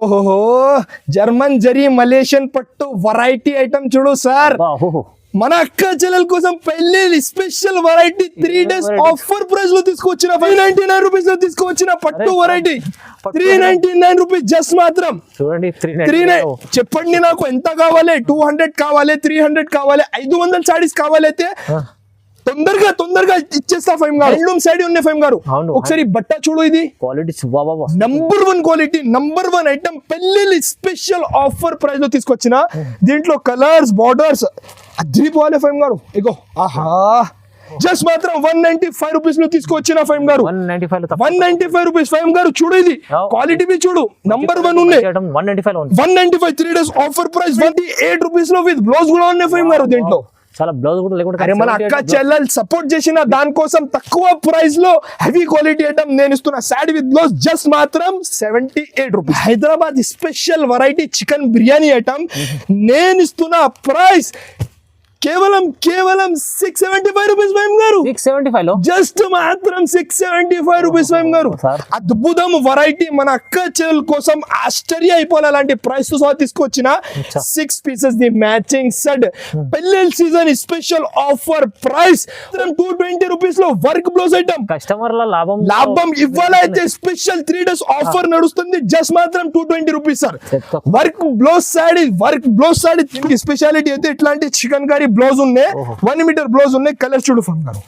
ఓహో German zari Malaysian పట్టు variety item చూడు సార్. మన అక్క చెల్లెల కోసం పెళ్లి special variety 3 days offer price లో తీసుకొచ్చిన 599 రూపీస్ లో తీసుకొచ్చిన పట్టు వెరైటీ 399 రూపీస్ జస్ట్ మాత్రం. చూడండి చెప్పండి నాకు ఎంత కావాలి? 200 కావాలి, 300 కావాలి, 500 సారీస్ కావాలి అయితే తొందరగా ఇచ్చేస్తా ఫైమ్ గారు. రెండు సైడ్ ఉన్నాయి ఫైమ్ గారు. ఒకసారి బట్ట చూడు, ఇది quality number 1 quality, number 1 item పెళ్లి స్పెషల్ ఆఫర్ ప్రైస్ లో తీసుకొచ్చిన. దీంట్లో కలర్స్ బార్డర్స్ అద్రిపోవాలి ఫైమ్ గారు. ఇగో ఆహా జస్ట్ మాత్రం 195 రూపీస్ లో తీసుకొచ్చిన ఫైమ్ గారు. 195 రూపీస్ ఫైమ్ గారు. చూడు ఇది క్వాలిటీ బి చూడు, నంబర్ 1 ఉన్నాయి. 195 3 days ఆఫర్ ప్రైస్ 28 రూపీస్ లో విత్ బ్లౌజ్ కూడా ఉన్నాయి ఫైమ్ గారు. దీంట్లో చాలా బ్లౌజ్ కూడా లేకుండా మన అక్క చెల్లెలు సపోర్ట్ చేసిన దానికోసం తక్కువ ప్రైస్ లో హెవీ క్వాలిటీ ఐటమ్ నేను ఇస్తున్నా. సాడీ విత్ బ్లౌజ్ జస్ట్ మాత్రం 78 rupees. Hyderabad special variety chicken biryani item నేను ఇస్తున్న ప్రైస్ కేవలం 675 రూపీస్ ఫైమ్ గారు. 675 లో జస్ట్ మాత్రం 675 రూపీస్ ఫైమ్ గారు. అద్భుతం వెరైటీ మన అక్క చెల్లెల కోసం ఆశ్చర్య అయిపోవాలి అలాంటి ప్రైస్ తో సహా తీసుకొచ్చిన 6 పీసెస్ ది మ్యాచింగ్ సెట్ పెళ్లి season special offer price 220 rupees లో వర్క్ బ్లౌజ్ ఐటమ్. కస్టమర్ల లాభం ఇవ్వాలైతే స్పెషల్ 3 days ఆఫర్ నడుస్తుంది. జస్ట్ మాత్రం 220 rupees sir. Work blouse saree speciality అయితే ఇట్లాంటి చికెన్ కర్రీ బ్లౌజ్ ఉన్నాయి, 1 మీటర్ బ్లౌజ్ ఉన్నాయి. కలర్ చూడు ఫైమ్ గారు,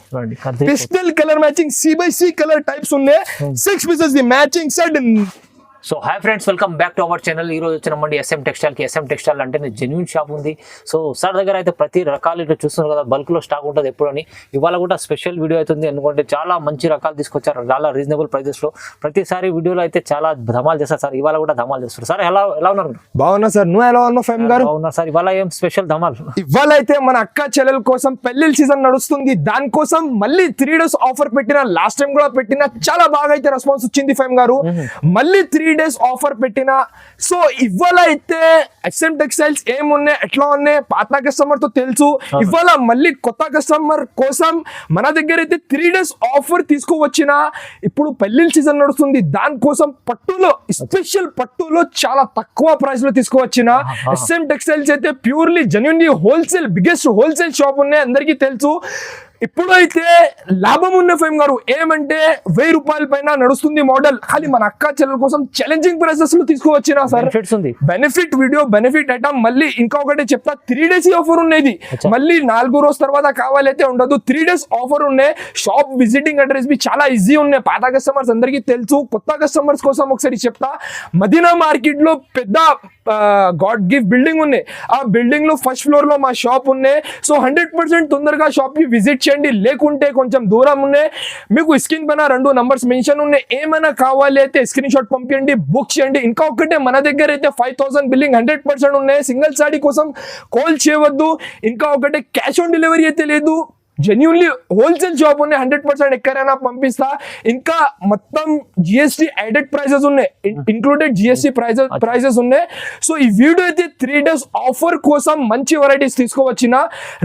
pistol colour matching C/C colour types ఉన్నాయి. 6 pieces the matching set. So hi friends, welcome back to our channel. ఈ రోజు వచ్చినామండి SM టెక్స్టైల్ కి. SM టెక్స్టైల్ అంటే జెన్యూన్ షాప్ ఉంది. సో సార్ దగ్గర అయితే ప్రతి రకాలు ఇట్లా చూస్తున్నారు కదా, బల్క్ లో స్టాక్ ఉంటుంది ఎప్పుడని. ఇవాళ కూడా స్పెషల్ వీడియో అవుతుంది, ఎందుకంటే చాలా మంచి రకాలు తీసుకొచ్చారు, చాలా రీజనబుల్ ప్రైజెస్ లో. ప్రతిసారి వీడియోలో అయితే చాలా ధమాల్ చేస్తారు సార్, ఇవాళ కూడా ధమాల్ చేస్తారు. సార్ ఎలా ఉన్నారు? బాగున్నా సార్, నువ్వు ఎలా ఉన్నావు ఫైమ్ గారు? బాగున్నా సార్. ఇవాళ ఏం స్పెషల్ ధమాల్? ఇవాళ అయితే మన అక్క చెల్లెల కోసం పెళ్లి సీజన్ నడుస్తుంది, దానికోసం మళ్ళీ 3 days ఆఫర్ పెట్టిన. లాస్ట్ టైం కూడా పెట్టిన, చాలా బాగా అయితే రెస్పాన్స్ వచ్చింది ఫైమ్ గారు. మళ్ళీ 3 days ఆఫర్ పెట్టిన. సో ఇవాళ అయితే SM టెక్స్టైల్స్ ఏమున్నాయి, ఎట్లా ఉన్నాయి, పాత కస్టమర్ తో తెలుసు. ఇవాళ మళ్ళీ కొత్త కస్టమర్ కోసం మన దగ్గర అయితే 3 days ఆఫర్ తీసుకువచ్చిన. ఇప్పుడు పెళ్లి సీజన్ నడుస్తుంది, దానికోసం పట్టులో స్పెషల్ పట్టులో చాలా తక్కువ ప్రైస్ లో తీసుకువచ్చిన. SM టెక్స్టైల్స్ అయితే purely genuinely wholesale, biggest wholesale shop ఉన్నాయి, అందరికీ తెలుసు. ఇప్పుడు అయితే లాభం ఉన్న ఫైమ్ గారు. ఏమంటే 1000 రూపాయల పైన నడుస్తుంది మోడల్. ఖాళీ మన అక్క చెల్లెల కోసం ఛాలెంజింగ్ ప్రైసెస్ లో తీసుకువచ్చిన sir. Benefit video, benefit item. మళ్ళీ ఇంకొకటి చెప్తా, 3 days ఆఫర్ ఉన్నది. మళ్ళీ 4 రోజు తర్వాత కావాలైతే ఉండదు, 3 days ఆఫర్ ఉన్నాయి. షాప్ విజిటింగ్ అడ్రస్ బి చాలా ఈజీ ఉన్నాయి. పాత కస్టమర్స్ అందరికీ తెలుసు, కొత్త కస్టమర్స్ కోసం ఒకసారి చెప్తా. మదీనా మార్కెట్ లో పెద్ద గాడ్ గిఫ్ట్ బిల్డింగ్ ఉన్నాయి. ఆ బిల్డింగ్ లో ఫస్ట్ ఫ్లోర్ లో మా షాప్ ఉన్నాయి. సో 100% తొందరగా షాప్ కి విజిట్ చేయండి. లేకుంటే కొంచెం దూరం ఉన్నాయి, మీకు స్క్రీన్ పైన 2 నంబర్స్ మెన్షన్ ఉన్నాయి. ఏమైనా కావాలి అయితే స్క్రీన్ షాట్ పంపించండి, బుక్ చేయండి. ఇంకా ఒకటే, మన దగ్గర అయితే 5000 బిల్లింగ్ 100% ఉన్నాయి. సింగిల్ సాడీ కోసం కాల్ చేయవద్దు. ఇంకా ఒకటే, క్యాష్ ఆన్ డెలివరీ అయితే లేదు. జెన్యూన్లీ హోల్సేల్ షాప్ ఉన్నాయి, 100% ఎక్కడైనా పంపిస్తా. ఇంకా మొత్తం GST యాడెడ్ ప్రైసెస్ ఉన్నాయి, ఇంక్లూడెడ్ GST ప్రైసెస్ ఉన్నాయి. సో ఈ వీడియో అయితే 3 days ఆఫర్ కోసం మంచి వెరైటీస్ తీసుకోవచ్చిన.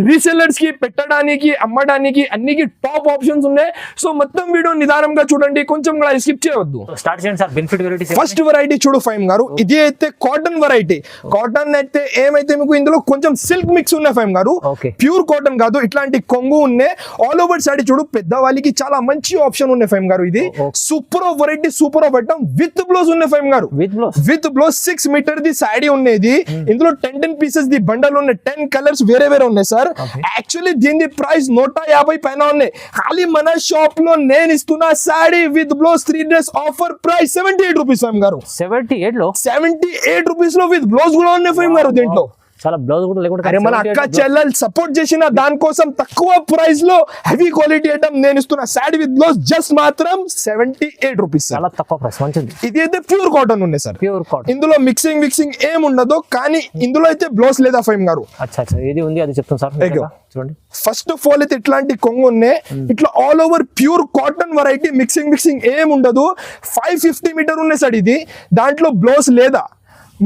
రీసెల్లర్స్ కి పెట్టడానికి, అమ్మడానికి అన్నికి టాప్ ఆప్షన్స్ ఉన్నాయి. సో మొత్తం వీడియో నిదానంగా చూడండి, కొంచెం కూడా స్కిప్ చేయవద్దు. స్టార్ట్ చేయండి sir. Benefit variety first variety చూడు ఫైమ్ గారు, ఇది అయితే కాటన్ వెరైటీ. కాటన్ అయితే ఏమైతే మీకు ఇందులో కొంచెం సిల్క్ మిక్స్ ఉన్నాయి ఫైమ్ గారు, ప్యూర్ కాటన్ కాదు. ఇట్లాంటి కొంగు ఉన్నాయి. ఆల్ ఓవర్ సాడీ చూడు, పెద్దవాళ్ళకి చాలా మంచి ఆప్షన్ ఉన్నాయి ఫైమ్ గారు. ఇది super of variety, super of item. With blouse ఉన్నాయి ఫైమ్ గారు, విత్ బ్లౌజ్. 6 మీటర్ ది సాడీ ఉన్నది. ఇందులో 10 పీసెస్ ది బండల్ ఉన్నాయి. 10 కలర్స్ వేరే ఉన్నాయి సార్. యాక్చువల్లీ దీని ప్రైస్ 150 పైన ఉన్నాయి. ఖాళీ మన షాప్ లో నేను ఇస్తున్నా sari with blouse 3 days offer price 78 rupees ఫైమ్ గారు. 78 రూపీస్ లో విత్ బ్లౌజ్ కూడా ఉన్నాయి ఫైమ్ గారు. దీంట్లో చాలా బ్లౌజ్ కూడా లేకుండా మన అక్క చెల్లెలు సపోర్ట్ చేసిన దానికోసం తక్కువ ప్రైస్ లో హెవీ క్వాలిటీ ఐటమ్ నేను ఇస్తున్నా. సాడీ విత్ బ్లౌజ్ జస్ట్ మాత్రం 78 రూపీస్. చాలా తక్కువ ప్రైస్, మంచిది. ఇది అయితే ప్యూర్ కాటన్ ఉన్నాయి సార్, ప్యూర్ కాటన్. ఇందులో మిక్సింగ్ ఏం ఉండదు. కానీ ఇందులో అయితే బ్లౌజ్ లేదా ఫైమ్ గారు. ఏది ఉంది అది చెప్తాను సార్. చూడండి, ఫస్ట్ ఆఫ్ ఆల్ అయితే ఇట్లాంటి కొంగు ఉన్నాయి. ఇట్లా all over pure cotton variety. Mixing ఏం ఉండదు. 550 మీటర్ ఉన్నాయి సార్ ఇది. దాంట్లో బ్లౌజ్ లేదా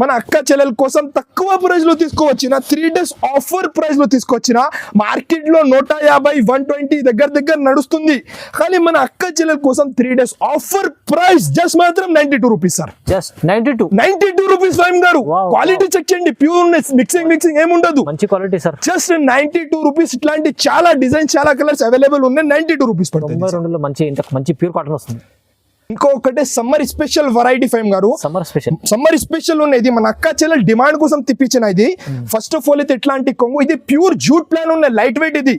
మన అక్క చెల్లెల కోసం తక్కువ ప్రైస్ లో తీసుకువచ్చిన 3 days ఆఫర్ ప్రైస్ లో తీసుకొచ్చిన మార్కెట్ లో 150 120 దగ్గర నడుస్తుంది. కానీ మన అక్క చెల్లెల కోసం 3 days ఆఫర్ ప్రైస్ జస్ట్ మాత్రం 92 రూపీస్ సార్. జస్ట్ 92 రూపీస్ ఫైమ్ గారు. Wow, క్వాలిటీ చెక్ చేయండి, ప్యూర్నెస్, మిక్సింగ్ ఏముండదు. మంచి క్వాలిటీ సార్. Just 92 rupees. ఇట్లాంటి చాలా డిజైన్ చాలా కలర్స్ అవైలబుల్ ఉన్నాయి. 92 రూపీస్ పడుతుంది. 92లో మంచి ప్యూర్ కాటన్ వస్తుంది. ఇంకొకటి సమ్మర్ స్పెషల్ వెరైటీ ఫైమ్ గారు. సమ్మర్ స్పెషల్ ఉన్నది మన అక్క చెల్లెల డిమాండ్ కోసం తెప్పించిన ఇది. ఫస్ట్ ఆఫ్ ఆల్ అయితే ఇట్లాంటి కొంగు, ఇది ప్యూర్ జూట్ ప్లాన్ ఉన్నాయి, లైట్ వెయిట్. ఇది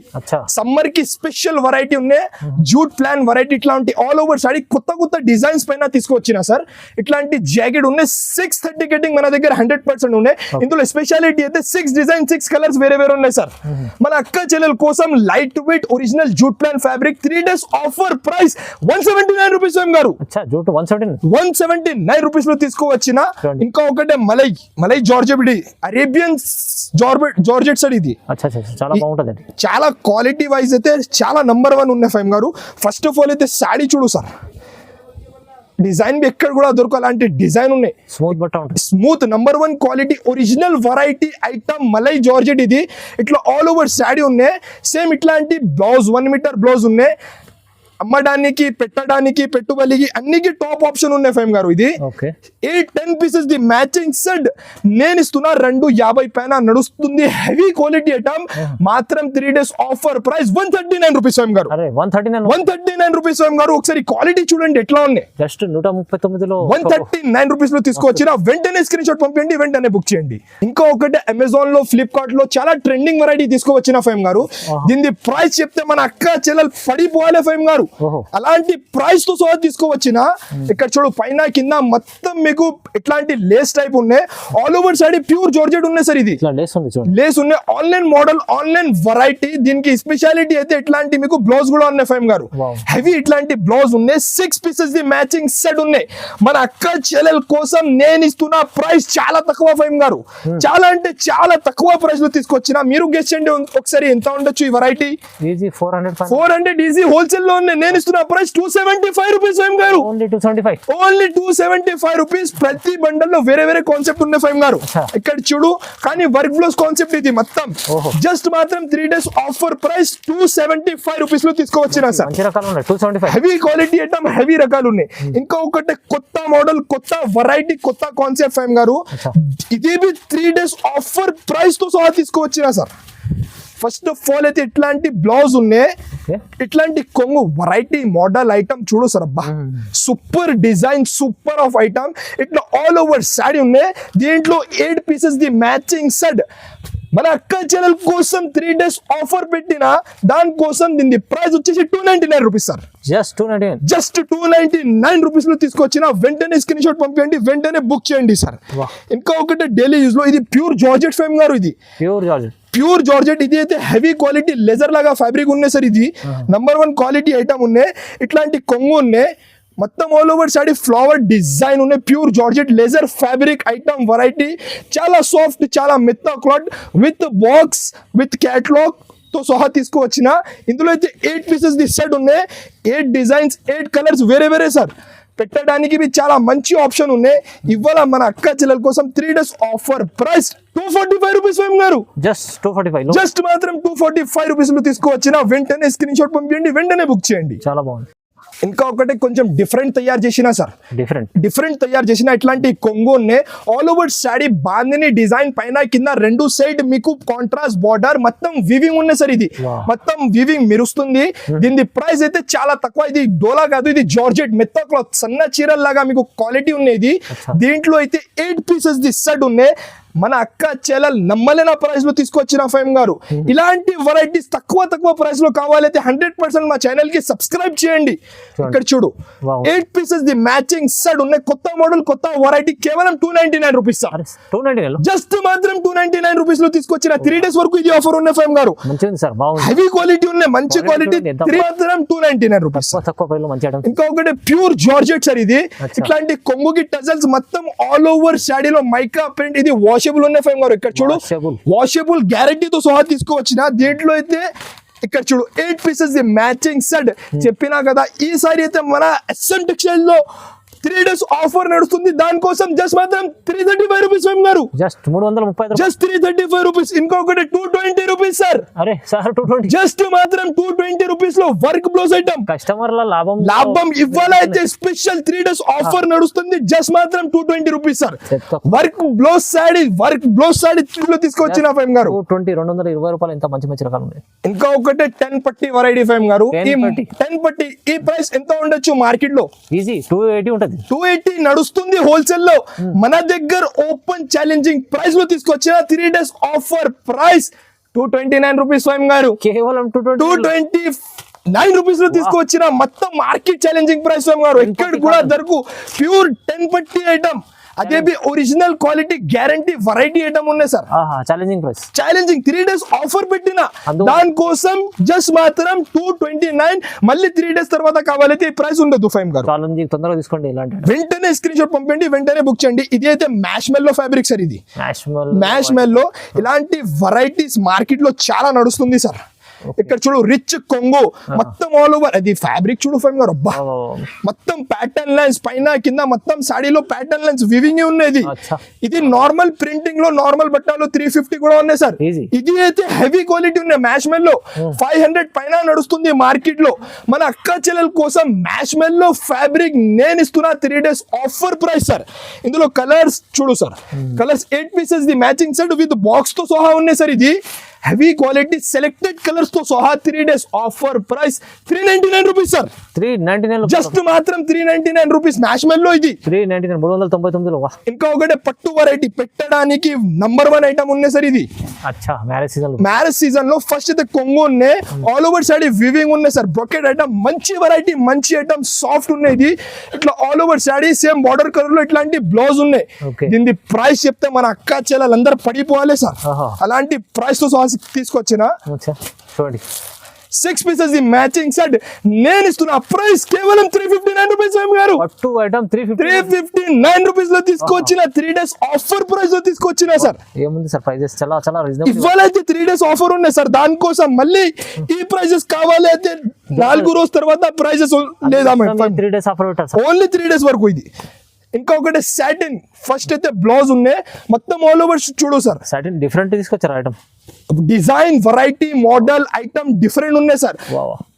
సమ్మర్ కి స్పెషల్ వెరైటీ ఉన్నాయి, జూట్ ప్లాన్ వెరైటీ. ఇట్లాంటి ఆల్ ఓవర్ సారీ కొత్త డిజైన్స్ పైన తీసుకొచ్చిన సార్. ఇట్లాంటి జాకెట్ ఉన్నాయి. 630 కటింగ్ మన దగ్గర 100% ఉన్నాయి. ఇందులో స్పెషాలిటీ అయితే 6 డిజైన్ 6 కలర్స్ వేరే ఉన్నాయి సార్. మన అక్క చెల్లెల కోసం light weight original jute plain fabric 3 days offer price 179 rupees ఫైమ్ గారు. 179 రూపీస్ లో తీసుకోవచ్చిన. ఇంకా ఒకటే మలై జార్జెట్, అరేబియన్ జార్జెట్ సార్. ఇది చాలా బాగుంటది. చాలా క్వాలిటీ వైజ్ అయితే చాలా నంబర్ 1 ఉన్నాయి ఫైమ్ గారు. ఫస్ట్ ఆఫ్ ఆల్ అయితే శాడీ చూడు సార్. డిజైన్ ఎక్కడ కూడా దొరకాలంటే డిజైన్ ఉన్నాయి. Smooth number 1 quality original variety item malai georgette. ఇది ఇట్లా ఆల్ ఓవర్ శాడీ ఉన్నాయి. సేమ్ ఇట్లాంటి బ్లౌజ్ 1 మీటర్ బ్లౌజ్ ఉన్నాయి. అమ్మడానికి, పెట్టడానికి, పెట్టుబడికి అన్నికి టాప్ ఆప్షన్ ఉన్నాయి ఫైమ్ గారు. ఇది 8-10 పీసెస్ ది మ్యాచింగ్ సెట్ నేను ఇస్తున్నా 250 పైన నడుస్తుంది. హెవీ క్వాలిటీ ఐటమ్ మాత్రం 3 days ఆఫర్ ప్రైస్ 139 రూపీస్ ఫైమ్ గారు. 139 రూపీస్ ఫైమ్ గారు. ఒకసారి క్వాలిటీ చూడండి ఎట్లా ఉన్నాయి. జస్ట్ 139లో 139 రూపీస్ లో తీసుకొచ్చిన వెంటనే స్క్రీన్ షాట్ పంపించండి, వెంటనే బుక్ చేయండి. ఇంకా ఒకటి అమెజాన్ లో, ఫ్లిప్కార్ట్ లో చాలా ట్రెండింగ్ వెరైటీ తీసుకువచ్చిన ఫైమ్ గారు. దీని ప్రైస్ చెప్తే మన అక్క చెల్లెలు పడిపోవాలి ఫైమ్ గారు. అలాంటి ప్రైస్ తో సహా తీసుకోవచ్చిన. ఇక్కడ చూడు పైన కింద మొత్తం మీకు ఇట్లాంటి లేస్ టైప్ ఉన్నాయి. All over sorry pure georgette ఉన్నాయి సార్. ఇది లేస్ ఉన్నాయి. Online model, online variety. దీనికి స్పెషాలిటీ అయితే ఇట్లాంటి మీకు బ్లౌజ్ కూడా ఉన్నాయి ఫైమ్ గారు. హెవీ ఇట్లాంటి బ్లౌజ్ ఉన్నాయి. 6 పీసెస్ ది మ్యాచింగ్ సెట్ ఉన్నాయి. మన అక్క చెల్లెల కోసం నేను ఇస్తున్న ప్రైస్ చాలా తక్కువ ఫైమ్ గారు. చాలా అంటే చాలా తక్కువ ప్రైస్ లో తీసుకొచ్చిన. మీరు గెస్ చేయండి ఒకసారి ఎంత ఉండొచ్చు ఈ వెరైటీ. 400 ఈజీ హోల్సేల్ లో ఉన్నాయి. నేను ఇస్తున్న ప్రైస్ 275 రూపీస్ ఫైమ్ గారు. Only 275 rupees. ప్రతి బండల్ లో వేరే కాన్సెప్ట్ ఉన్నాయి ఫైమ్ గారు. ఇక్కడ చూడు కానీ వర్క్ బ్లౌజ్ కాన్సెప్ట్ ఇది మొత్తం. జస్ట్ మాత్రం 3 days ఆఫర్ ప్రైస్ 275 రూపీస్ లో తీసుకోవచ్చిన sir. Heavy quality item, heavy రకాలు ఉన్నాయి. ఇంకా ఒకటి కొత్త మోడల్, కొత్త వెరైటీ, కొత్త కాన్సెప్ట్ ఫైమ్ గారు. ఇది 3 days ఆఫర్ ప్రైస్ తో సహా తీసుకోవచ్చిన సార్. ఫస్ట్ ఆఫ్ ఆల్ అయితే ఇట్లాంటి బ్లౌజ్ ఉన్నాయి. ఇట్లాంటి కొంగు వెరైటీ మోడల్ ఐటమ్ చూడు సార్. అబ్బా super design, super of item. ఇట్లా ఆల్ ఓవర్ శారీ ఉన్నాయి. దీంట్లో 8 పీసెస్ ది మ్యాచింగ్ సెట్. మన అక్క చెల్లెల కోసం 3 days ఆఫర్ పెట్టిన దానికోసం దీని ప్రైస్ వచ్చేసి 299 రూపీస్ సార్. జస్ట్ 299 రూపీస్ లో తీసుకొచ్చిన. వెంటనే స్క్రీన్ షాట్ పంపించండి, వెంటనే బుక్ చేయండి సార్. ఇంకా ఒకటి డైలీ యూజ్ లో ఇది ప్యూర్ జార్జెట్ ఫైమ్ గారు. ఇది ప్యూర్ జార్జెట్. ఇది అయితే హెవీ క్వాలిటీ లెజర్ లాగా ఫ్యాబ్రిక్ ఉన్నాయి సార్. ఇది నంబర్ 1 క్వాలిటీ ఐటమ్ ఉన్నాయి. ఇట్లాంటి కొంగు ఉన్నాయి. మొత్తం all over sari flower design ఉన్నాయి. ప్యూర్ జార్జెట్ లెజర్ ఫ్యాబ్రిక్ ఐటమ్ వెరైటీ. చాలా సాఫ్ట్, చాలా మెత్త cloth with box, with catalogue తో సహా తీసుకువచ్చిన. ఇందులో అయితే 8 పీసెస్ ది సెట్ ఉన్నాయి. 8 డిజైన్స్, 8 కలర్స్ వేరే సార్. పెట్టడానికి చాలా మంచి ఆప్షన్ ఉన్నాయి. ఇవాళ మన అక్క చెల్లెల కోసం 3 days ఆఫర్ ప్రైస్ 245 రూపీస్ ఫైమ్ గారు. జస్ట్ మాత్రం 245 రూపీస్ లో తీసుకోవచ్చిన. వెంటనే స్క్రీన్ షాట్ పంపించండి, వెంటనే బుక్ చేయండి. చాలా బాగుంది. ఇంకా ఒకటి కొంచెం డిఫరెంట్ తయారు చేసిన సార్. డిఫరెంట్ తయారు చేసిన ఇట్లాంటి కొంగు ఉన్నాయి. All over sari bandhani design పైన కింద 2 సైడ్ మీకు కాంట్రాస్ట్ బార్డర్ మొత్తం వివింగ్ ఉన్నాయి సార్. ఇది మొత్తం వివింగ్ మెరుస్తుంది. దీని ప్రైస్ అయితే చాలా తక్కువ. ఇది డోలా కాదు, ఇది జార్జెట్ మెత్త క్లాత్, సన్న చీరల్ లాగా మీకు క్వాలిటీ ఉన్నాయి. దీంట్లో అయితే 8 పీసెస్ ది సెట్ ఉన్నాయి. మన అక్క చెల్లెలు నమ్మలేని ప్రైస్ లో తీసుకొచ్చిన ఫైమ్ గారు. ఇలాంటి వెరైటీస్ తక్కువ ప్రైస్ లో కావాలైతే 100% మా ఛానల్ కి సబ్స్క్రైబ్ చేయండి. ఇక్కడ చూడు 8 పీసెస్ ది మ్యాచింగ్ సెట్ ఉన్నాయి. కొత్త మోడల్, కొత్త వెరైటీ. కేవలం 299 రూపీస్ సార్. జస్ట్ మాత్రం 299 రూపీస్ లో తీసుకొచ్చిన. 3 days వరకు ఇది ఆఫర్ ఉన్నాయి ఫైమ్ గారు. హెవీ క్వాలిటీ ఉన్నాయి, మంచి క్వాలిటీ. మాత్రం 299 రూపీస్. ఇంకా ఒకటి ప్యూర్ జార్జెట్ సార్. ఇది ఇట్లాంటి కొంగుకి టజల్స్ మొత్తం ఆల్ ఓవర్ శాడీలో మైకా ప్రింట్. ఇది వాషబుల్ ఉన్నాయి ఫైమ్ గారు. ఇక్కడ చూడు వాషబుల్ గ్యారంటీతో సహా తీసుకోవచ్చిన. దీంట్లో అయితే ఇక్కడ చూడు 8 పీసెస్ ది మ్యాచింగ్ సెట్. చెప్పినా కదా ఈసారి అయితే మన SM టెక్స్టైల్ లో 3 days ఆఫర్ నడుస్తుంది దానికోసం జస్ట్ మాత్రం 335 రూపీస్ స్వయం గారు, జస్ట్ 335. Just 335 rupees. ఇంకొకటి 220 రూపీస్ సార్, అరే సార్ 220. జస్ట్ మాత్రం 220 రూపీస్ లో వర్క్ బ్లౌజ్ ఐటమ్. కస్టమర్ల లాభం ఇవ్వాలైతే స్పెషల్ 3 days ఆఫర్ నడుస్తుంది జస్ట్ మాత్రం 220 rupees sir. Work blouse saree లో తీసుకొచ్చిన ఫైమ్ గారు 220 రూపాయలు. ఎంత మంచి మంచి రకాలు ఉన్నాయి. ఇంకా ఒకటి 10 పట్టి వెరైటీ ఫైమ్ గారు. 10 పట్టి ఈ ప్రైస్ ఎంత ఉండొచ్చు మార్కెట్ లో? ఈజీ 280 ఉంటది. 280 నడుస్తుంది హోల్సేల్ లో. మన దగ్గర ఓపెన్ ఛాలెంజింగ్ ప్రైస్ లో తీసుకొచ్చిన 3 days ఆఫర్ ప్రైస్ 229 రూపీస్ స్వయం గారు. కేవలం 229 రూపీస్ లో తీసుకొచ్చిన మొత్తం మార్కెట్ ఛాలెంజింగ్ ప్రైస్ స్వయం గారు. ఎక్కడ కూడా దొరకు ప్యూర్ 10 పట్టి ఐటమ్, అదే original quality guarantee variety item ఉన్నాయి sir. Challenging price, challenging 3 days offer పెట్టిన దానికోసం జస్ట్ మాత్రం 229. మళ్ళీ 3 days తర్వాత కావాలైతే ఈ ప్రైస్ ఉండదు ఫైమ్ గారు. ఛాలెంజింగ్ తొందరగా తీసుకోండి. ఇలాంటి వెంటనే స్క్రీన్ షాట్ పంపండి, వెంటనే బుక్ చేయండి. ఇది అయితే మ్యాష్ మెల్లో ఫ్యాబ్రిక్ సార్. ఇది మ్యాష్ మెల్లో ఇలాంటి వెరైటీస్ మార్కెట్ లో చాలా నడుస్తుంది సార్. ఇక్కడ చూడు రిచ్ కొంగు మొత్తం ఆల్ ఓవర్, అది ఫ్యాబ్రిక్ చూడు ఫైమ్ గారు. అబ్బా మొత్తం ప్యాటర్న్ లైన్స్ పైన కింద మొత్తం సాడీలో ప్యాటర్న్ లైన్స్ వివింగ్ ఉన్నది. ఇది నార్మల్ ప్రింటింగ్ లో నార్మల్ బట్టలు 350 కూడా ఉన్నాయి సార్. ఇది అయితే హెవీ క్వాలిటీ ఉన్నాయి. మ్యాష్ మెల్ లో 500 పైన నడుస్తుంది మార్కెట్ లో. మన అక్క చెల్లెల కోసం మ్యాష్ మెల్ లో ఫ్యాబ్రిక్ నేను ఇస్తున్నా 3 days ఆఫర్ ప్రైస్ సార్. ఇందులో కలర్స్ చూడు sir, colours 8 pieces the matching set with box తో సహా ఉన్నాయి సార్. ఇది హెవీ క్వాలిటీ సెలెక్టెడ్ కలర్స్ తో సహా 3 days offer price 399 rupees sir. 399 just మాత్రం 399 రూపీస్ మ్యాష్ మెల్ లో. ఇది 399 399 లో. ఇంకా ఒకటే పట్టు వెరైటీ పెట్టడానికి నంబర్ 1 ఐటమ్ ఉన్నాయి సార్. ఇది మ్యారేజ్ సీజన్ లో ఫస్ట్ అయితే కొంగు ఉన్నాయి, ఆల్ ఓవర్ సాడీ వివింగ్ ఉన్నాయి సార్. బ్రొకెట్ ఐటమ్ మంచి వెరైటీ, మంచి ఐటమ్, సాఫ్ట్ ఉన్నాయి. ఇది ఇట్లా all over saree same border colour లో ఇట్లాంటి బ్లౌజ్ ఉన్నాయి. దీని ప్రైస్ చెప్తే మన అక్క చెల్లెలందరూ పడిపోవాలి సార్. అలాంటి ప్రైస్ తో సహా తీసుకొచ్చిన 6 పీసెస్ ది మ్యాచింగ్ సెట్ నేను ఇస్తున్నా ప్రైస్ కేవలం 359 రూపీస్ గారు. 359 రూపీస్ లో తీసుకొచ్చిన 3 days ఆఫర్ ప్రైస్ లో తీసుకొచ్చిన సార్. ఏముంది సార్ ప్రైజెస్ చాలా చాలా రీజనబుల్. ఇవాళైతే 3 days ఆఫర్ ఉన్నాయి సార్. దానికోసం మళ్ళీ ఈ ప్రైజెస్ కావాలి అయితే 4 రోజుల తర్వాత ప్రైజెస్ లేదా 3 days ఆఫర్ పెట్టారు సార్. ఓన్లీ 3 days వరకు. ఇది ఇంకొకటి సాటిన్ ఫస్ట్ అయితే బ్లౌజ్ ఉన్నాయి మొత్తం ఆల్ ఓవర్ చూడు సార్. సాటిన్ డిఫరెంట్ తీసుకొచ్చారు item, design variety model item different ఉన్నాయి సార్.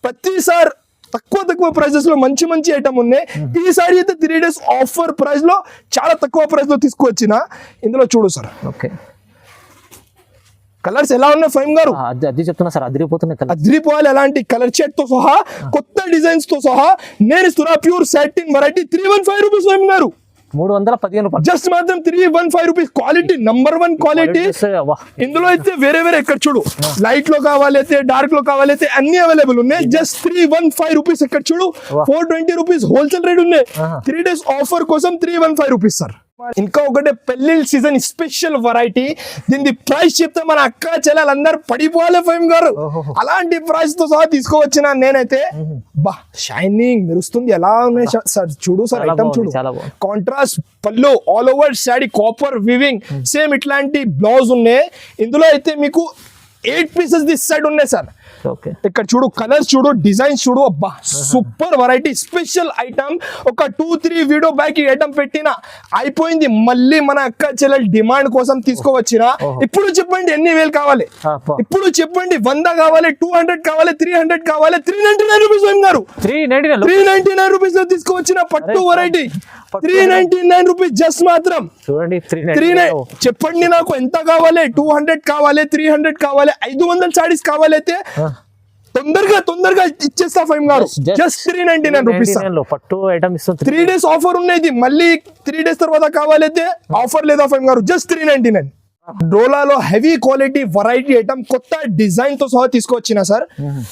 ప్రతిసారి తక్కువ ప్రైజెస్ లో మంచి మంచి ఐటమ్ ఉన్నాయి. ఈసారి అయితే 3 days ఆఫర్ ప్రైస్ లో చాలా తక్కువ ప్రైస్ లో తీసుకువచ్చిన. ఇందులో చూడు సార్, ఓకే కలర్స్ ఎలా ఉన్నాయి ఫైమ్ గారు? అది చెప్తున్నా సార్, అదిరిపోతున్నాయి. అదిరిపోవాలి. ఎలాంటి కలర్ షేడ్ తో సహా కొత్త డిజైన్స్ తో సహా నేను ఇస్తున్నా ప్యూర్ సాటిన్ వెరైటీ 315 రూపీస్ ఫైమ్ గారు. 315 రూపాయలు జస్ట్ మాత్రం 315 రూపీస్. Quality number 1 quality. ఇందులో అయితే వేరే ఇక్కడ చూడు, లైట్ లో కావాలి అయితే డార్క్ లో కావాలి అయితే అన్ని అవైలబుల్ ఉన్నాయి. Just 315 rupees. ఇక్కడ చూడు 420 రూపీస్ హోల్సేల్ రేట్ ఉన్నాయి. 3 days ఆఫర్ కోసం 315 రూపీస్ సార్. ఇంకా ఒకటి పెళ్లిళ్ళ సీజన్ స్పెషల్ వెరైటీ. దీని ప్రైస్ చెప్తే మన అక్క చెల్లెలందరూ పడిపోవాలి ఫైమ్ గారు. అలాంటి ప్రైస్ తో సహా తీసుకోవచ్చిన నేనైతే. బా షైనింగ్ మెరుస్తుంది. ఎలా ఉన్నాయి సార్ చూడు సార్ ఐటమ్ చూడు. కాంట్రాస్ట్ పళ్ళు, all over saree copper weaving, same ఇట్లాంటి బ్లౌజ్ ఉన్నాయి. ఇందులో అయితే మీకు 8 పీసెస్ దిస్ సైడ్ ఉన్నాయి సార్. ఇక్కడ చూడు కలర్స్ చూడు, డిజైన్స్ చూడు. అబ్బా సూపర్ వెరైటీ స్పెషల్ ఐటమ్. ఒక 2-3 వీడియో బ్యాక్ ఈ ఐటమ్ పెట్టిన అయిపోయింది. మళ్ళీ మన అక్క చెల్లెల డిమాండ్ కోసం తీసుకోవచ్చిన. ఇప్పుడు చెప్పండి ఎన్ని వేలు కావాలి? ఇప్పుడు చెప్పండి 100 కావాలి, 200 కావాలి, 300 కావాలి? 399 రూపీస్ గారు. 399 రూపీస్ లో తీసుకోవచ్చిన పట్టు వెరైటీ 399 రూపీస్ జస్ట్ మాత్రం. చెప్పండి నాకు ఎంత కావాలి? 200 కావాలి, 300 కావాలి, 500 సారీస్ కావాలి అయితే తొందరగా ఇచ్చేస్తా ఫైమ్ గారు. జస్ట్ 399 రూపీస్ పట్టు ఐటమ్ ఇస్తుంది. 3 days ఆఫర్ ఉన్నది. మళ్ళీ 3 days తర్వాత కావాలైతే ఆఫర్ లేదా ఫైమ్ గారు. జస్ట్ 399. డోలాలో హెవీ క్వాలిటీ వెరైటీ ఐటమ్ కొత్త డిజైన్ తో సహా తీసుకొచ్చిన సార్.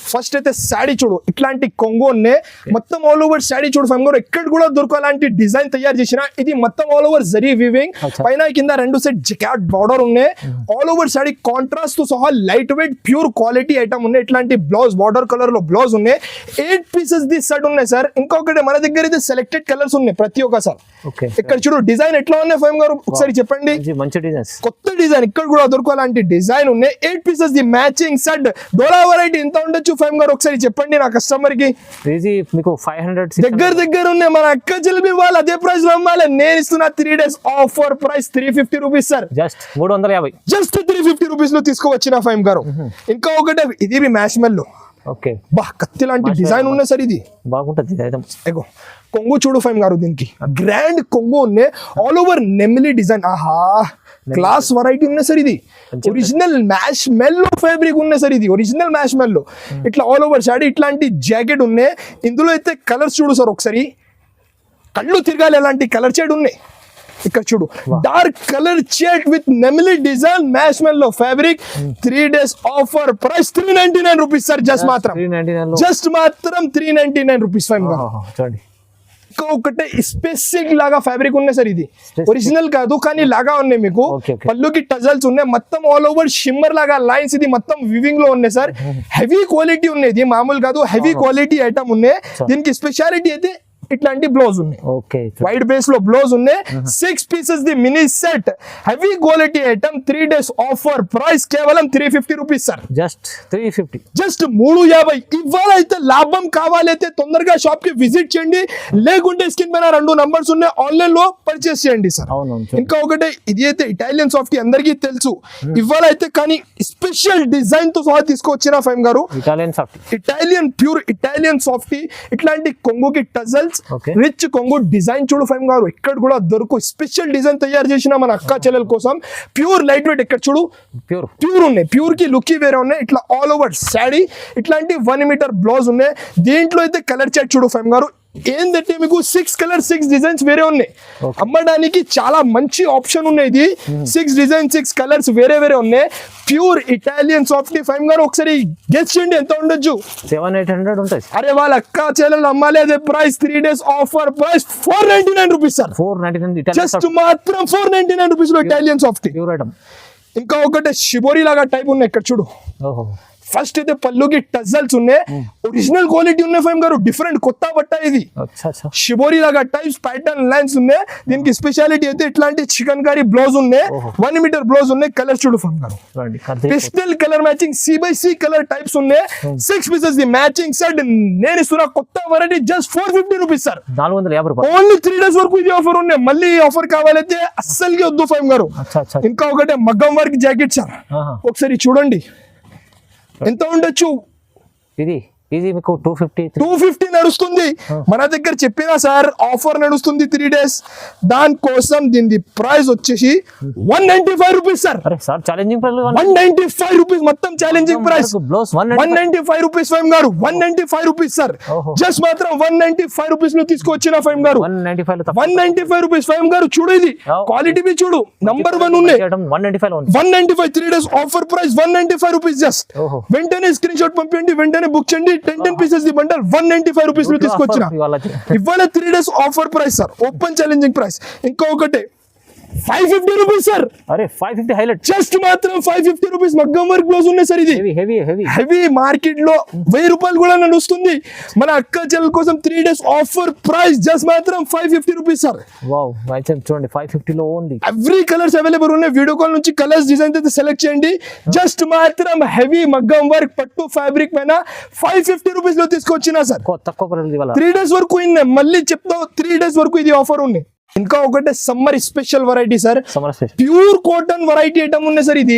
ఫస్ట్ అయితే శాడీ చూడు, ఇట్లాంటి కొంగు ఉన్నాయి మొత్తం ఆల్ ఓవర్ శాడీ చూడు ఫైమ్ గారు. ఎక్కడ కూడా దొరకాలంటి డిజైన్ తయారు చేసిన. ఇది మొత్తం ఆల్ ఓవర్ జరీ వివింగ్, పైన కింద 2 సెట్ జకాట్ బార్డర్ ఉన్నాయి. ఆల్ ఓవర్ శాడీ కాంట్రాస్ట్ తో సహా light weight pure quality item ఉన్నాయి. ఇట్లాంటి బ్లౌజ్ బార్డర్ కలర్ లో బ్లౌజ్ ఉన్నాయి. 8 పీసెస్ ది సెట్ ఉన్నాయి సార్. ఇంకొకటి మన దగ్గర అయితే సెలెక్టెడ్ కలర్స్ ఉన్నాయి ప్రతి ఒక్క సార్. ఇక్కడ చూడు డిజైన్ ఎట్లా ఉన్నాయి ఫైమ్ గారు ఒకసారి చెప్పండి. మంచి డిజైన్స్, కొత్త డిజైన్ ఇక్కడ కూడా దొరకాలంటే డిజైన్ ఉన్నాయి. 8 pieces the matching set dola variety ఎంత ఉండొచ్చు ఫైమ్ గారు ఒకసారి చెప్పండి నా కస్టమర్ కి. ఈజీ మీకు 500 దగ్గర ఉన్నాయి. మన అక్క చెల్లి వాళ్ళు అదే ప్రైస్ లో అమ్మాలి. నేను ఇస్తున్నా 3 days offer price 350 rupees sir. Just 350. Just 350 rupees లో తీసుకోవచ్చిన ఫైమ్ గారు. ఇంకా ఒకటే ఇది మ్యాష్ మెల్లో. ఓకే బా కత్తి లాంటి డిజైన్ ఉన్నాయి సార్. ఇది బాగుంటది. ఎగో కొంగు చూడు ఫైమ్ గారు. దీనికి గ్రాండ్ కొంగు ఉన్నాయి. ఆల్ ఓవర్ నెమిలీ డిజైన్. ఆహా క్లాస్ వెరైటీ ఉన్నాయి సార్. ఇది ఒరిజినల్ మ్యాష్ మెల్లో ఫ్యాబ్రిక్ ఉన్నాయి సార్. ఇది ఒరిజినల్ మ్యాష్ మెల్లో. ఇట్లా ఆల్ ఓవర్ సాడీ ఇట్లాంటి జాకెట్ ఉన్నాయి. ఇందులో అయితే కలర్స్ చూడు సార్ ఒకసారి. కళ్ళు తిరగాలి ఎలాంటి కలర్ షేడ్ ఉన్నాయి. ఇక్కడ చూడు డార్క్ కలర్ షేడ్ విత్ నెమిలీ design marshmallow fabric. 3 days offer price 399 rupees sir. Just మాత్రం 399 రూపీస్ ఫైమ్ గారు. చూడండి ఒకటే స్పెసిఫిక్ లాగా ఫ్యాబ్రిక్ ఉన్నాయి సార్. ఇది ఒరిజినల్ కాదు కానీ లాగా ఉన్నాయి. మీకు పళ్ళుకి టజల్స్ ఉన్నాయి. మొత్తం ఆల్ ఓవర్ షిమ్మర్ లాగా లైన్స్. ఇది మొత్తం వివింగ్ లో ఉన్నాయి సార్. హెవీ క్వాలిటీ ఉన్నాయి. ఇది మామూలు కాదు, హెవీ క్వాలిటీ ఐటమ్ ఉన్నాయి. దీనికి స్పెషాలిటీ అయితే ఇట్లాంటి బ్లౌజ్ ఉన్నాయి. వైట్ బేస్ లో బ్లౌజ్ ఉన్నాయి. 6 pieces the mini set heavy quality item. 3 days offer price కేవలం 350 రూపీస్ సార్. జస్ట్ 350. జస్ట్ 350. ఇవాళ అయితే లాభం కావాలైతే తొందరగా షాప్ కి విజిట్ చేయండి. లేకుంటే స్క్రీన్ పైన 2 నంబర్స్ ఉన్నాయి. ఆన్లైన్ లో పర్చేస్ చేయండి సార్. ఇంకా ఒకటే ఇది అయితే ఇటాలియన్ సాఫ్టీ అందరికీ తెలుసు. ఇవాళ అయితే కానీ స్పెషల్ డిజైన్ తో సహా తీసుకొచ్చిన ఫైమ్ గారు. Italian pure Italian softy. ఇట్లాంటి కొంగుకి టజల్స్ రిచ్ కొంగు డిజైన్ చూడు ఫైమ్ గారు. ఇక్కడ కూడా దొరుకు స్పెషల్ డిజైన్ తయారు చేసిన మన అక్క చెల్లెల కోసం. Pure light weight. ఇక్కడ చూడు ప్యూర్ ఉన్నాయి. ప్యూర్ కి లుక్ వేరే ఉన్నాయి. ఇట్లా ఆల్ ఓవర్ శాడీ ఇట్లాంటి 1 మీటర్ బ్లౌజ్ ఉన్నాయి. దీంట్లో అయితే కలర్ చార్ట్ చూడు ఫైమ్ గారు. ఏంటంటే మీకు 6 కలర్ 6 డిజైన్స్ వేరే ఉన్నాయి. అమ్మడానికి చాలా మంచి ఆప్షన్ ఉన్నాయి. ఇది 6 డిజైన్ 6 కలర్స్ వేరే ఉన్నాయి. ప్యూర్ ఇటాలియన్ సాఫ్టీ ఫైమ్ గారు. ఒకసారి గెస్ చేయండి ఎంత ఉండొచ్చు. 700-800 ఉంటాయి. అరే వాళ్ళ అక్క చెల్లెలు అమ్మాలి. అదే price 3 days offer price 499 rupees sir. 499 just మాత్రం 499 రూపీస్ లో ఇటాలియన్ సాఫ్టీ. ఇంకా ఒకటి షిబోరి లాగా టైప్ ఉన్నాయి. ఇక్కడ చూడు ఫస్ట్ అయితే పళ్ళుకి టజల్స్ ఉన్నాయి. ఒరిజినల్ క్వాలిటీ ఉన్నాయి ఫైమ్ గారు. డిఫరెంట్ కొత్త బట్ట ఇది. షిబోరి లాగా టైప్స్ ప్యాటర్న్ లైన్స్ ఉన్నాయి. దీనికి స్పెషాలిటీ అయితే ఇట్లాంటి చికెన్ కర్రీ బ్లౌజ్ ఉన్నాయి. 1 మీటర్ బ్లౌజ్ ఉన్నాయి. కలర్ చూడు ఫైమ్ గారు. Pistol colour matching C/C colour types ఉన్నాయి. 6 పీసెస్ ది మ్యాచింగ్ సెట్. నేను ఇస్తున్నా కొత్త వెరైటీ జస్ట్ 450 రూపీస్ సార్. 450 రూపాయలు. ఓన్లీ 3 days వరకు ఇది ఆఫర్ ఉన్నాయి. మళ్ళీ ఆఫర్ కావాలైతే అస్సలుగా వద్దు ఫైమ్ గారు. ఇంకా ఒకటే మగ్గం వర్క్ జాకెట్ సార్. ఒకసారి చూడండి ఎంత ఉండొచ్చు. ఇది మీకు 250 నడుస్తుంది. మన దగ్గర చెప్పినా సార్ ఆఫర్ నడుస్తుంది 3 days. దానికోసం దీని ప్రైస్ వచ్చేసి 195 rupees sir. Challenging price 195 rupees. మొత్తం ఛాలెంజింగ్ ప్రైస్ 195 రూపీస్ ఫైమ్ గారు. 195 రూపీస్ సార్. జస్ట్ మాత్రం 195 రూపీస్ లో తీసుకొచ్చిన ఫైమ్ గారు. 195 రూపీస్ ఫైమ్ గారు. చూడు ఇది క్వాలిటీ బి చూడు. నంబర్ 1 ఉన్నాయి. 195 3 days offer price 195 rupees. Just వెంటనే స్క్రీన్ షాట్ పంపించండి. వెంటనే బుక్ చేయండి. 10 పీసెస్ ది బండల్ 195 రూపీస్ లో తీసుకొచ్చిన. ఇవాళ 3 days offer price sir. Open challenging price. ఇంకా ఒకటి 550 రూపీస్ సార్. 550 హైలైట్. జస్ట్ మాత్రం 550 రూపీస్ మగ్గం వర్క్ బ్లౌజ్ ఉన్నాయి సార్. ఇది హెవీ మార్కెట్ లో 1000 రూపాయలు కూడా నడుస్తుంది. మన అక్క చెల్లెల కోసం 3 days ఆఫర్ ప్రైస్ జస్ట్ మాత్రం 550 రూపీస్ సార్. చూడండి 550 లో ఓన్లీ. ఎవ్రీ కలర్స్ అవైలబుల్ ఉన్నాయి. వీడియో కాల్ నుంచి కలర్స్ డిజైన్స్ అయితే సెలెక్ట్ చేయండి. జస్ట్ మాత్రం హెవీ మగ్గం వర్క్ పట్టు ఫ్యాబ్రిక్ పైన 550 రూపీస్ లో తీసుకొచ్చినా సార్. తక్కువ 3 days వరకు ఉన్నాయి. మళ్ళీ చెప్తా 3 days వరకు ఇది ఆఫర్ ఉంది. ఇంకా ఒకటే summer special variety sir. Pure cotton variety item ఉన్నాయి సార్. ఇది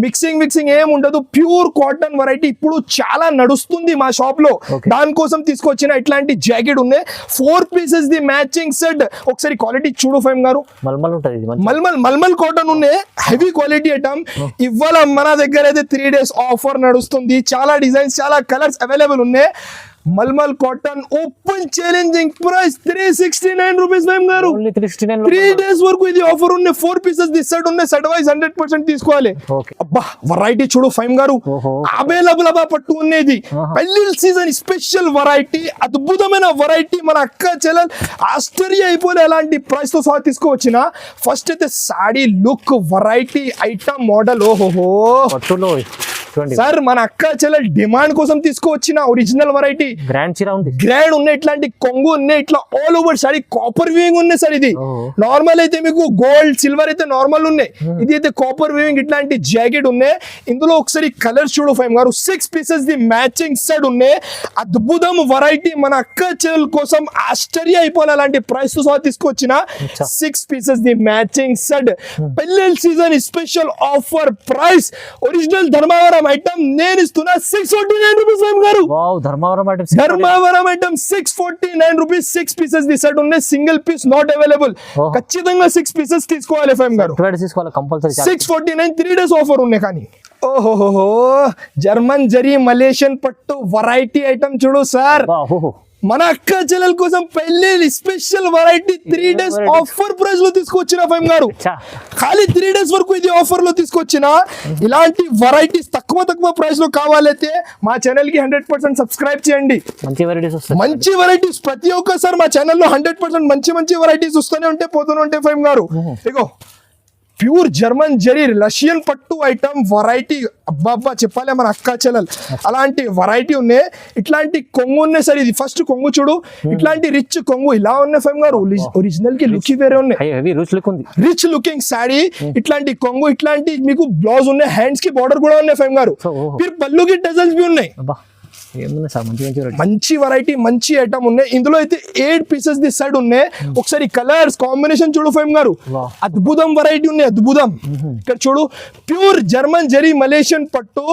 మిక్సింగ్ ఏం ఉండదు. ప్యూర్ కాటన్ వెరైటీ ఇప్పుడు చాలా నడుస్తుంది మా షాప్ లో. దానికోసం తీసుకొచ్చిన ఇట్లాంటి జాకెట్ ఉన్నాయి. 4 పీసెస్ ది మ్యాచింగ్ సెట్. ఒకసారి క్వాలిటీ చూడు ఫైమ్ గారు. మల్మల్ కాటన్ ఉన్నాయి. Heavy quality item. ఇవాళ మన దగ్గర అయితే 3 days ఆఫర్ నడుస్తుంది. చాలా డిజైన్స్ చాలా కలర్స్ అవైలబుల్ ఉన్నాయి. Mulmul cotton open challenging price 369 rupees ఫైమ్ గారు. 3 days వరకు ఇది ఆఫర్ ఉన్నాయి. 4 పీసెస్ ది సెట్ ఉన్నాయి. సెట్ వైజ్ 100% తీసుకోవాలి. అబ్బా వెరైటీ చూడు ఫైమ్ గారు. అవైలబుల్ పట్టు ఉన్నది. పెళ్లి సీజన్ స్పెషల్ వెరైటీ. అద్భుతమైన వెరైటీ. మన అక్క చెల్లెలు ఆశ్చర్య అయిపోలే ఎలాంటి ప్రైస్ తో సహా తీసుకోవచ్చిన. ఫస్ట్ అయితే saree look variety item model. ఓహోహో చూడండి సార్ మన అక్క చెల్లెల్ డిమాండ్ కోసం తీసుకువచ్చిన ఒరిజినల్ వెరైటీ గ్రాండ్ చీర ఉంది. గ్రాండ్ ఉన్నాయి, ఇట్లాంటి కొంగు ఉన్నాయి, ఇట్లా all over sorry copper weaving ఉన్నాయి సార్. ఇది నార్మల్ అయితే మీకు గోల్డ్ సిల్వర్ అయితే నార్మల్ ఉన్నాయి, ఇది అయితే కాపర్ వీవింగ్ ఇట్లాంటి జాకెట్ ఉన్నాయి. ఇందులో ఒకసారి కలర్స్ చూడు ఫైమ్ గారు, 6 పీసెస్ ది మ్యాచింగ్ సెట్ ఉన్నాయి. అద్భుతం వెరైటీ మన అక్క చెల్లెల కోసం ఆశ్చర్య అయిపోవాలి అలాంటి ప్రైస్ తో సహా తీసుకొచ్చిన 6 పీసెస్ ది మ్యాచింగ్ సెట్. పెళ్ళిళ్ళ season special offer price original Dharmavaram item నేను ఇస్తున్నా 649 రూపీస్ ఫైమ్ గారు. Wow, Dharmavaram item 649 rupees. 6 pieces the set ఉన్నాయి, సింగిల్ పీస్ నాట్ అవైలబుల్. ఖచ్చితంగా 6 పీసెస్ తీసుకోవాలి ఫైమ్ గారు, తీసుకోవాలి కంపల్సరీ. 649 3 days ఆఫర్ ఉన్నాయి. కానీ ఓహోహో జర్మన్ జరీ మలేషియన్ పట్టు వెరైటీ ఐటమ్ చూడు సార్. మన అక్క చెల్లెల కోసం పెళ్లి special variety 3 days offer price లో తీసుకొచ్చిన ఫైమ్ గారు. ఖాళీ 3 days వరకు ఇది ఆఫర్ లో తీసుకొచ్చిన. ఇలాంటి వెరైటీస్ తక్కువ ప్రైస్ లో కావాలైతే మా ఛానల్ కి 100% సబ్స్క్రైబ్ చేయండి. మంచి వెరైటీస్ ప్రతి ఒక్కసారి మా ఛానల్లో 100% మంచి వెరైటీస్ వస్తూనే ఉంటాయి, పోతూనే ఉంటాయి ఫైమ్ గారు. ఇగో ప్యూర్ జర్మన్ జరీ రష్యన్ పట్టు ఐటమ్ వెరైటీ, అబ్బా చెప్పాలి మన అక్క చెల్లెలు అలాంటి వెరైటీ ఉన్నాయి. ఇట్లాంటి కొంగు ఉన్నాయి సార్. ఇది ఫస్ట్ కొంగు చూడు, ఇట్లాంటి రిచ్ కొంగు ఇలా ఉన్నాయి ఫైమ్ గారు. ఒరిజినల్ కి లుక్ వేరే ఉన్నాయి, రిచ్ లుకింగ్ సాడీ. ఇట్లాంటి కొంగు, ఇట్లాంటి మీకు బ్లౌజ్ ఉన్నాయి, హ్యాండ్స్ కి బార్డర్ కూడా ఉన్నాయి ఫైమ్ గారు. పళ్ళుకి టజల్స్ भी ఉన్నాయి. మంచి వెరైటీ, మంచి ఐటమ్ ఉన్నాయి. ఇందులో అయితే 8 పీసెస్ ది సెట్ ఉన్నాయి. ఒకసారి కలర్స్ కాంబినేషన్ చూడు ఫైమ్ గారు, అద్భుతం వెరైటీ ఉన్నాయి, అద్భుతం. ఇక్కడ చూడు, ప్యూర్ జర్మన్ జరీ మలేషియన్ పట్టు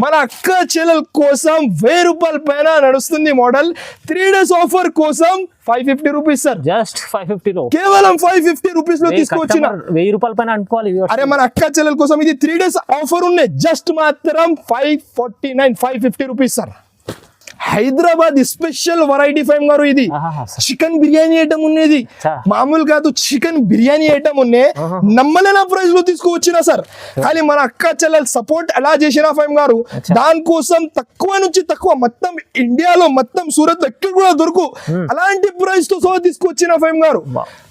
మన అక్క చెల్లెల కోసం 1000 రూపాయల పైన నడుస్తుంది మోడల్. 3 days ఆఫర్ కోసం 550 రూపీస్ సార్, జస్ట్ 550 లో, కేవలం 550 రూపీస్ లో తీసుకొచ్చిన 1000 రూపాయల పైన అనుకోవాలి. అరే మన అక్క చెల్లెల కోసం ఇది 3 days ఆఫర్ ఉన్నాయి, జస్ట్ మాత్రం 550 rupees sir. Hyderabad special variety ఫైమ్ గారు. ఇది చికెన్ బిర్యానీ ఐటమ్ ఉన్నది, మామూలు కాదు, చికెన్ బిర్యానీ ఐటమ్ ఉన్నాయి. నమ్మలేని ప్రైస్ లో తీసుకువచ్చిన సార్. కానీ మన అక్క చెల్లెలు సపోర్ట్ ఎలా చేసిన ఫైమ్ గారు, దానికోసం తక్కువ నుంచి తక్కువ మొత్తం ఇండియాలో మొత్తం సూరత్ ఎక్కడ కూడా దొరుకు అలాంటి ప్రైస్ తో సహా తీసుకొచ్చిన ఫైమ్ గారు.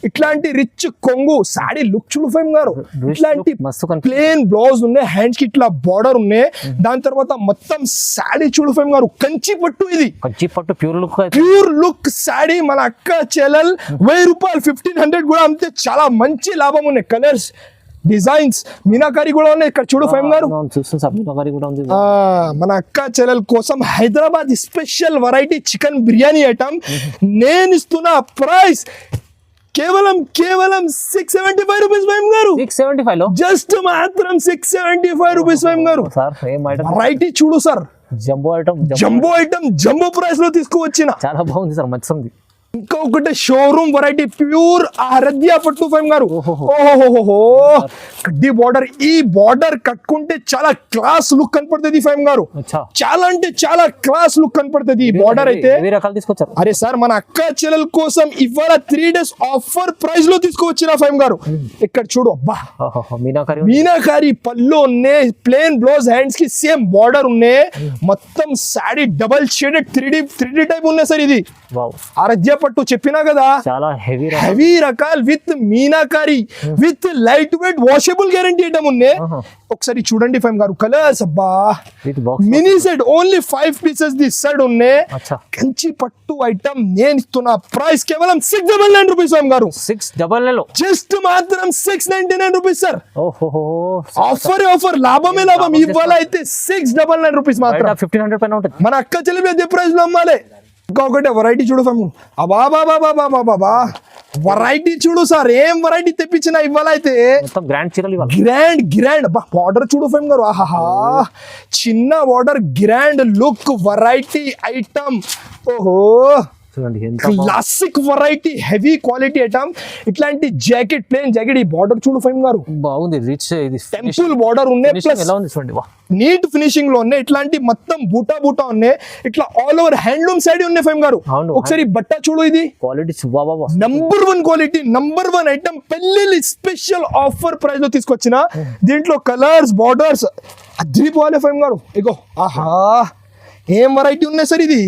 ఇట్లాంటి రిచ్ కొంగు సాడీ లుక్ చూడు ఫైమ్ గారు. ఇట్లాంటి ప్లేన్ బ్లౌజ్ ఉన్నాయి, హ్యాండ్స్ కి ఇట్లా బార్డర్ ఉన్నాయి. దాని తర్వాత మొత్తం సాడీ చూడు ఫైమ్ గారు, కంచి పట్టు. ఇది కంచి పట్టు ప్యూర్ లుక్ సాడీ మన అక్క చెల్లెల్ 1000 రూపాయలు 1500 కూడా అంతే. చాలా మంచి లాభం ఉన్నాయి. కలర్స్, డిజైన్స్, మీనాకారి కూడా ఉన్నాయి. ఇక్కడ చూడు ఫైమ్ గారు, మన అక్క చెల్లెల కోసం Hyderabad special variety chicken biryani item నేను ఇస్తున్న ప్రైస్ కేవలం 675 రూపీస్ ఫైమ్ గారు. 675 లో జస్ట్ మాత్రం 675 రూపీస్ ఫైమ్ గారు. వెరైటీ చూడు sir, jumbo item jumbo price లో తీసుకువచ్చిన. చాలా బాగుంది సార్, మంచిది. ఇంకొకటి షోరూమ్ వెరైటీ ప్యూర్ ఆరాధ్య పట్టు ఫైమ్ గారు. ఓహోహోహో కడ్డీ బార్డర్, ఈ బార్డర్ కట్టుకుంటే చాలా క్లాస్ లుక్ కనపడుతుంది ఫైమ్ గారు. చాలా అంటే చాలా క్లాస్ లుక్ కనపడుతుంది ఈ బార్డర్ అయితే. తీసుకొచ్చారు. అరే సార్ మన అక్క చెల్లెల కోసం ఇవాళ 3 days ఆఫర్ ప్రైస్ లో తీసుకువచ్చిన ఫైమ్ గారు. ఇక్కడ చూడు, అబ్బా మీనాకారి పళ్ళు ఉన్నాయి, ప్లేన్ బ్లౌజ్, హ్యాండ్స్ కి సేమ్ బార్డర్ ఉన్నాయి. మొత్తం sari double shaded 3D type ఉన్నాయి సార్. ఇది ఆరాధ్య పట్టు చెప్పినా కదా, చాలా హెవీ రకాల్ with meenakari with light weight washable guarantee item ఉన్నాయి. ఒకసారి చూడండి ఫైమ్ గారు, కలర్స్, అబ్బా mini set only 5 pieces the set ఉన్నాయి. కంచి పట్టు ఐటమ్ నేను ఇస్తున్న ప్రైస్ కేవలం 699 రూపీస్ ఫైమ్ గారు. 699 జస్ట్ మాత్రం 699 రూపీస్ సార్. ఆఫర్ లాభమే లాభం. ఇవాళ అయితే 699 రూపీస్ మాత్రం. 1500 పైన ఉంటుంది. మన అక్క చెల్లెలు అదే ప్రైస్ లో అమ్మాలి. ఇంకొకటి వెరైటీ చూడు ఫైమ్, అబాబాబాబాబాబా వెరైటీ చూడు సార్. ఏం వెరైటీ తెప్పించిన ఇవాళ అయితే గ్రాండ్ చీరలు, గ్రాండ్ బార్డర్ చూడు ఫైమ్ గారు. ఆహాహా చిన్న border, grand look variety item. ఓహో classic variety heavy quality item. ఇట్లాంటి జాకెట్, ప్లేన్ జాకెట్, ఈ బార్డర్ చూడు ఫైమ్ గారు, బాగుంది. రిచ్ టెంపుల్ బార్డర్ ఉన్నాయి, ప్లస్ నీట్ ఫినిషింగ్ లో ఉన్నాయి. ఇట్లాంటి మొత్తం బూటా ఉన్నాయి. ఇట్లా ఆల్ ఓవర్ హ్యాండ్లూమ్ సైడ్ ఉన్నాయి ఫైమ్ గారు. ఒకసారి బట్ట చూడు, ఇది quality number 1 quality, number 1 item. పెళ్లి స్పెషల్ ఆఫర్ ప్రైస్ లో తీసుకొచ్చిన. దీంట్లో కలర్స్, బార్డర్స్ అదిరిపోవాలి ఫైమ్ గారు. ఇగో ఆహా ఏం వెరైటీ ఉన్నాయి సార్. ఇది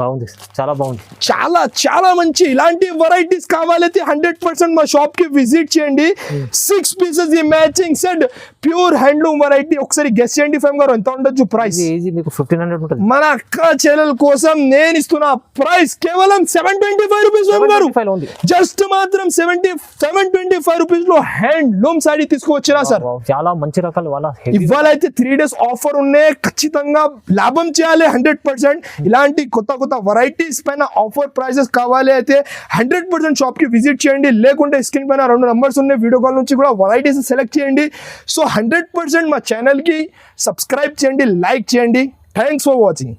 బాగుంది, చాలా బాగుంది. చాలా చాలా మంచి ఇలాంటి వెరైటీస్ కావాలైతే 100% మా షాప్ కి విజిట్ చేయండి. 6 పీసెస్ ఈ matching set pure handloom variety. ఒకసారి గెస్ చేయండి ఫైమ్ గారు ఎంత ఉండొచ్చు ప్రైస్? ఈజీ మీకు 1500 ఉంటుంది. మన అక్క చెల్లెల కోసం నేను ఇస్తున్న ప్రైస్ కేవలం 725 రూపీస్ ఫైమ్ గారు. జస్ట్ మాత్రం 725 రూపీస్ లో హ్యాండ్లూమ్ సారీ తీసుకువచ్చినా సార్. చాలా మంచి రకాలు ఇవాళైతే 3 days ఆఫర్ ఉన్నాయి, ఖచ్చితంగా లాభం చేయాలి 100%. ఇలాంటి కొత్త కొత్త వెరైటీస్ పైన ఆఫర్ ప్రైసెస్ కావాలి అయితే 100% షాప్ కి విజిట్ చేయండి. లేకుంటే స్క్రీన్ పైన 2 నంబర్స్ ఉన్నాయి, వీడియో కాల్ నుంచి కూడా వెరైటీస్ సెలెక్ట్ చేయండి. సో 100% మా ఛానల్ కి సబ్స్క్రైబ్ చేయండి, లైక్ చేయండి. Thanks for watching.